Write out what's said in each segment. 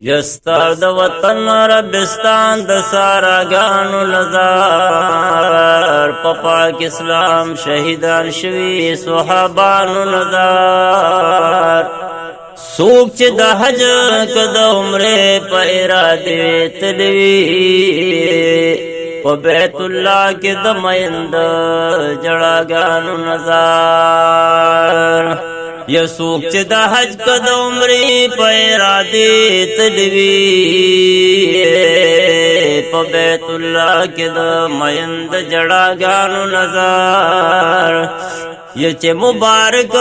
یستا د وطن ربستان د ساراګانو لزار په پاک اسلام شهیدان شوي صحابانو لزار سوک چې د حج کد عمره په اراده تلوي په بیت الله کې د میند جړاګانو نظر یا سوک چې د حج کد عمره په اراده تلوي په بیت الله کې د میند جړاګانو نظر یہ چه مبارک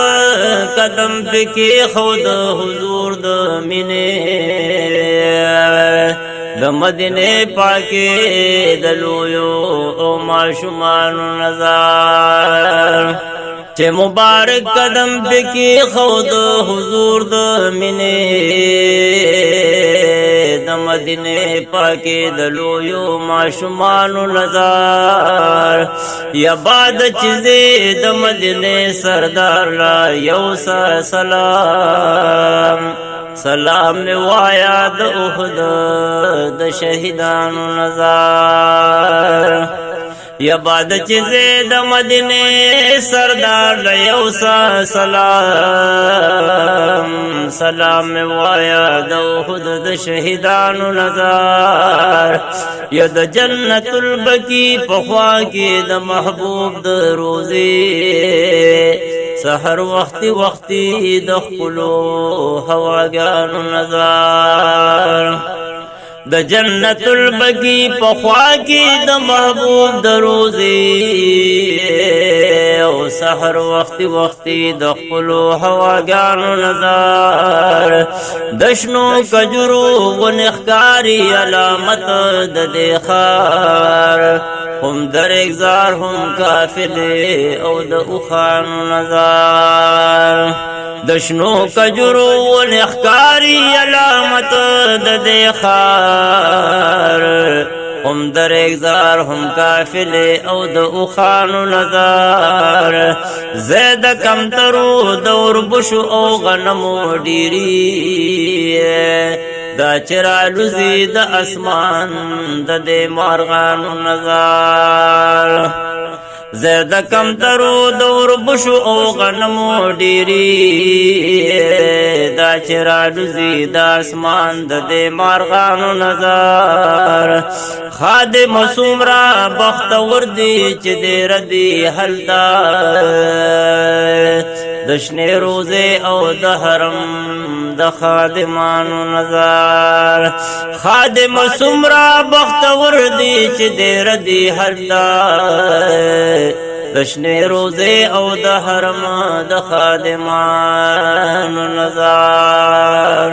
قدم پکی خود حضور د مینے د مدینے پاکی دلویو او معشومان نظر چه مبارک قدم پکی خود حضور د مینے د مدینے پاکی دلویو معشومان نظر یا بعد چیزی د مدینے سردار لا یوسا سلام سلام میں وایا د احد د شہیدان نظر یا بعد چیزی د مدینے سردار لا یوسا سلام سلام میں وایا د احد د شہیدان نظر یا د جنت البقی پخوا کی د محبوب د روزی سحر وقتی د خپلو هواګانو نظر د جنت البقی پخوا کی د محبوب د روزی او سحر وقتی د خپلو هواګانو نظر دشنو کجرو ونخکاری علامت د دیخار هم در اگزار هم کافل او د اخان نظر دشنو کجرو ونخکاری علامت د دیخار هم در اگزار هم کافل او د اخان نظر زید کمترو دور بشو او غنمو ډیری دا چرالو زید اسمان د دې مارغانو نظر زید کمترو دور بشو او غنمو ډیری دا چرالو زید اسمان د دې مارغانو نظر خادم سمرا بختور دی چې دې ردی حلدا دشنه روزه او د حرم د خادمانو نظر خادم سمرا بختور دی چې دې ردی حلدا دشنه روزه او د حرم د خادمانو نظر